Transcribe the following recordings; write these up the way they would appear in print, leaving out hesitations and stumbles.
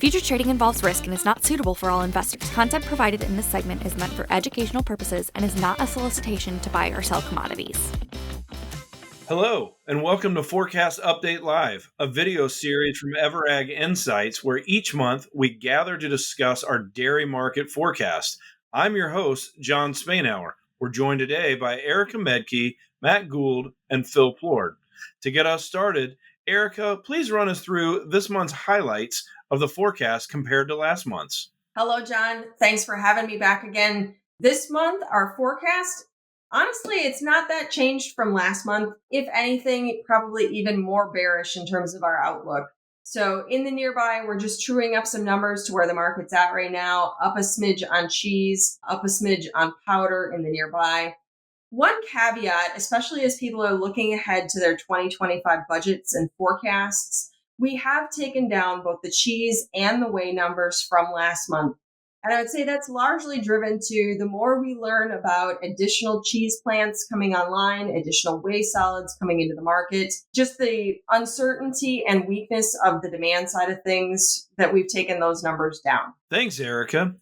Future trading involves risk and is not suitable for all investors. Content provided in this segment is meant for educational purposes and is not a solicitation to buy or sell commodities. Hello, and welcome to Forecast Update Live, a video series from EverAg Insights, where each month we gather to discuss our dairy market forecast. I'm your host, John Spainhour. We're joined today by Erica Medke, Matt Gould, and Phil Plord. To get us started, Erica, please run us through this month's highlights of the forecast compared to last month's. Hello, John. Thanks for having me back again. This month, our forecast, honestly, it's not that changed from last month. If anything, probably even more bearish in terms of our outlook. So in the nearby, we're just truing up some numbers to where the market's at right now, up a smidge on cheese, up a smidge on powder in the nearby. One caveat, especially as people are looking ahead to their 2025 budgets and forecasts, we have taken down both the cheese and the whey numbers from last month. And I would say that's largely driven to the more we learn about additional cheese plants coming online, additional whey solids coming into the market, just the uncertainty and weakness of the demand side of things that we've taken those numbers down. Thanks, Erica.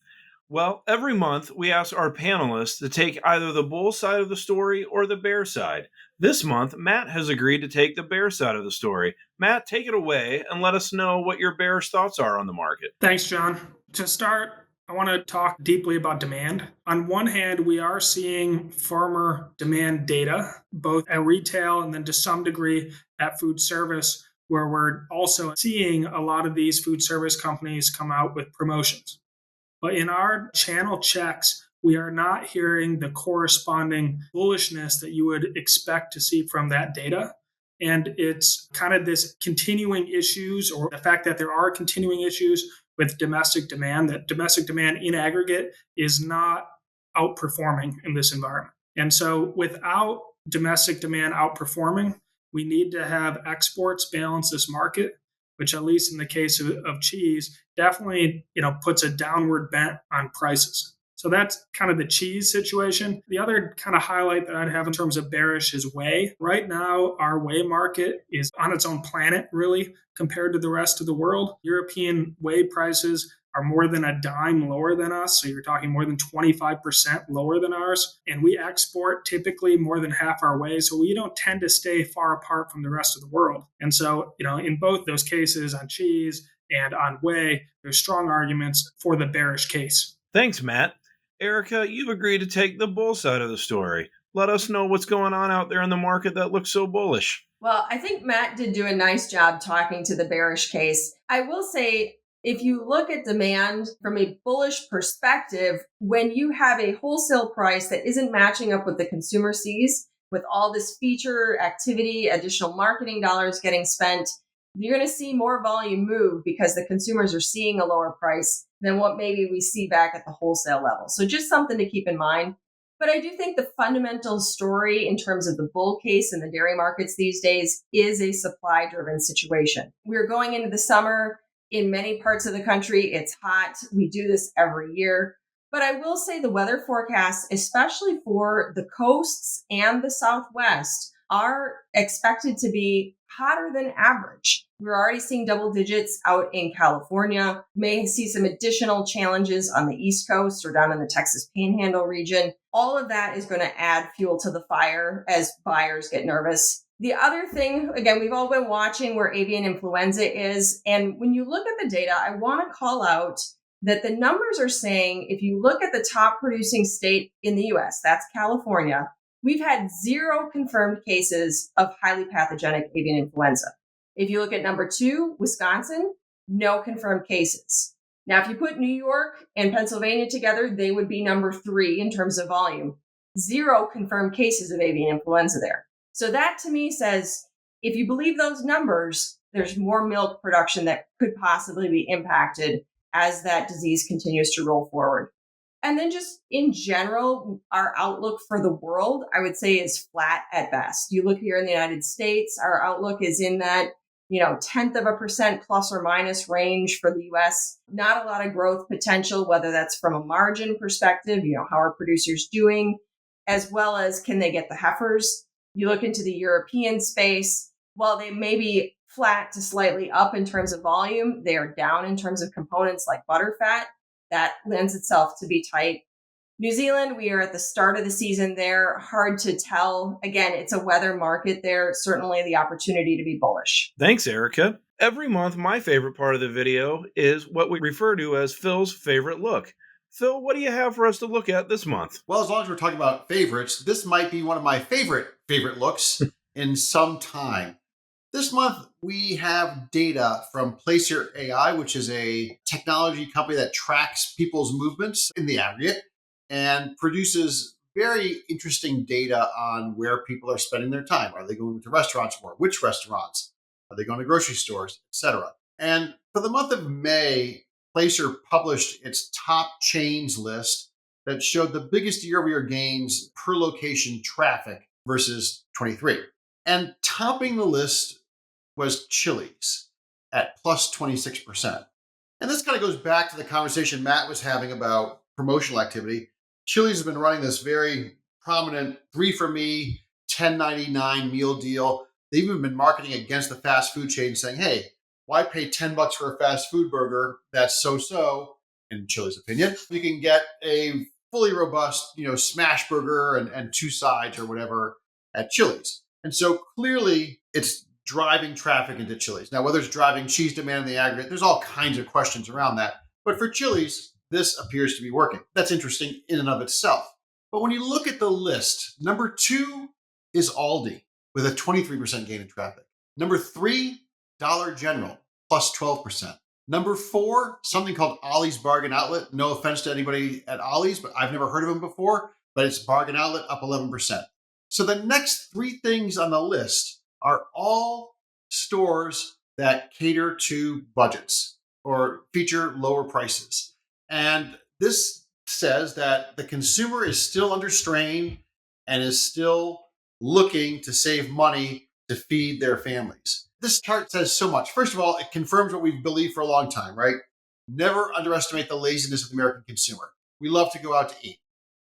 Well, every month we ask our panelists to take either the bull side of the story or the bear side. This month, Matt has agreed to take the bear side of the story. Matt, take it away and let us know what your bearish thoughts are on the market. Thanks, John. To start, I want to talk deeply about demand. On one hand, we are seeing firmer demand data, both at retail and then to some degree at food service, where we're also seeing a lot of these food service companies come out with promotions. But in our channel checks, we are not hearing the corresponding bullishness that you would expect to see from that data. And it's kind of this continuing issues, or the fact that there are continuing issues with domestic demand, that domestic demand in aggregate is not outperforming in this environment. And so without domestic demand outperforming, we need to have exports balance this market, which at least in the case of cheese, definitely puts a downward bent on prices. So that's kind of the cheese situation. The other kind of highlight that I'd have in terms of bearish is whey. Right now, our whey market is on its own planet, really, compared to the rest of the world. European whey prices are more than a dime lower than us. So you're talking more than 25% lower than ours. And we export typically more than half our whey. So we don't tend to stay far apart from the rest of the world. And so, in both those cases on cheese and on whey, there's strong arguments for the bearish case. Thanks, Matt. Erica, you've agreed to take the bull side of the story. Let us know what's going on out there in the market that looks so bullish. Well, I think Matt did do a nice job talking to the bearish case. I will say, if you look at demand from a bullish perspective, when you have a wholesale price that isn't matching up what the consumer sees, with all this feature activity, additional marketing dollars getting spent, you're going to see more volume move because the consumers are seeing a lower price than what maybe we see back at the wholesale level. So just something to keep in mind. But I do think the fundamental story in terms of the bull case in the dairy markets these days is a supply-driven situation. We're going into the summer. In many parts of the country, it's hot. We do this every year. But I will say the weather forecasts, especially for the coasts and the Southwest, are expected to be hotter than average. We're already seeing double digits out in California. May see some additional challenges on the East Coast or down in the Texas Panhandle region. All of that is going to add fuel to the fire as buyers get nervous. The other thing, again, we've all been watching where avian influenza is. And when you look at the data, I want to call out that the numbers are saying, if you look at the top producing state in the US, that's California, we've had 0 confirmed cases of highly pathogenic avian influenza. If you look at number 2, Wisconsin, no confirmed cases. Now, if you put New York and Pennsylvania together, they would be number 3 in terms of volume. 0 confirmed cases of avian influenza there. So that to me says, if you believe those numbers, there's more milk production that could possibly be impacted as that disease continues to roll forward. And then just in general, our outlook for the world, I would say, is flat at best. You look here in the United States, our outlook is in that 0.1% plus or minus range for the US. Not a lot of growth potential, whether that's from a margin perspective, how are producers doing, as well as can they get the heifers? You look into the European space, while they may be flat to slightly up in terms of volume. They are down in terms of components like butterfat. That lends itself to be tight. New Zealand, we are at the start of the season there. Hard to tell. Again, it's a weather market there. Certainly the opportunity to be bullish. Thanks, Erica. Every month, my favorite part of the video is what we refer to as Phil's favorite look. Phil, what do you have for us to look at this month? Well, as long as we're talking about favorites, this might be one of my favorite looks in some time. This month, we have data from Placer AI, which is a technology company that tracks people's movements in the aggregate and produces very interesting data on where people are spending their time. Are they going to restaurants more? Which restaurants? Are they going to grocery stores, etc.? And for the month of May, Placer published its top chains list that showed the biggest year-over-year gains per location traffic versus 23. And topping the list was Chili's at plus 26%. And this kind of goes back to the conversation Matt was having about promotional activity. Chili's has been running this very prominent 3 for me, $10.99 meal deal. They've even been marketing against the fast food chain saying, hey, why pay $10 for a fast food burger that's so-so, in Chili's opinion? You can get a fully robust, smash burger and 2 sides or whatever at Chili's. And so clearly it's driving traffic into Chili's. Now, whether it's driving cheese demand in the aggregate, there's all kinds of questions around that. But for Chili's, this appears to be working. That's interesting in and of itself. But when you look at the list, number 2 is Aldi with a 23% gain in traffic. Number 3, Dollar General, plus 12%. Number 4, something called Ollie's Bargain Outlet. No offense to anybody at Ollie's, but I've never heard of them before, but it's Bargain Outlet, up 11%. So the next 3 things on the list are all stores that cater to budgets or feature lower prices. And this says that the consumer is still under strain and is still looking to save money to feed their families. This chart says so much. First of all, it confirms what we've believed for a long time, right? Never underestimate the laziness of the American consumer. We love to go out to eat.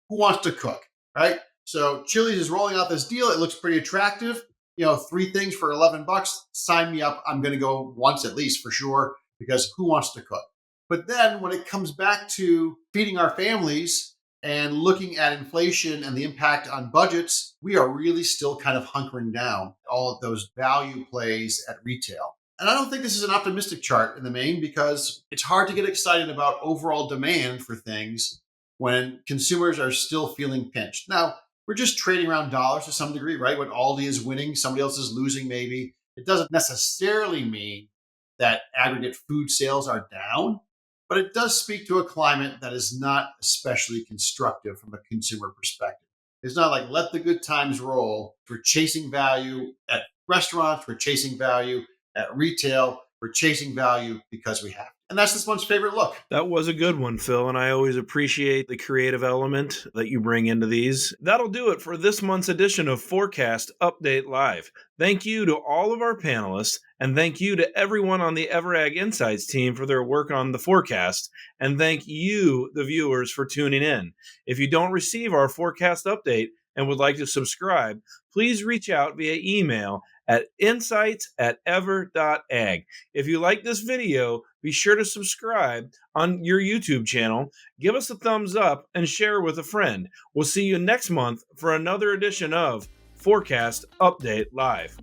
Who wants to cook, right? So Chili's is rolling out this deal. It looks pretty attractive. 3 things for $11. Sign me up. I'm going to go once at least for sure, because who wants to cook? But then when it comes back to feeding our families and looking at inflation and the impact on budgets, we are really still kind of hunkering down all of those value plays at retail. And I don't think this is an optimistic chart in the main, because it's hard to get excited about overall demand for things when consumers are still feeling pinched. Now, we're just trading around dollars to some degree, right? When Aldi is winning, somebody else is losing maybe. It doesn't necessarily mean that aggregate food sales are down, but it does speak to a climate that is not especially constructive from a consumer perspective. It's not like let the good times roll. We're chasing value at restaurants. We're chasing value at retail. We're chasing value because we have to. And that's this month's favorite look. That was a good one, Phil, and I always appreciate the creative element that you bring into these. That'll do it for this month's edition of Forecast Update Live. Thank you to all of our panelists, and thank you to everyone on the EverAg Insights team for their work on the forecast, and thank you, the viewers, for tuning in. If you don't receive our forecast update and would like to subscribe, please reach out via email at insights@ever.ag. If you like this video, be sure to subscribe on your YouTube channel, give us a thumbs up, and share with a friend. We'll see you next month for another edition of Forecast Update Live.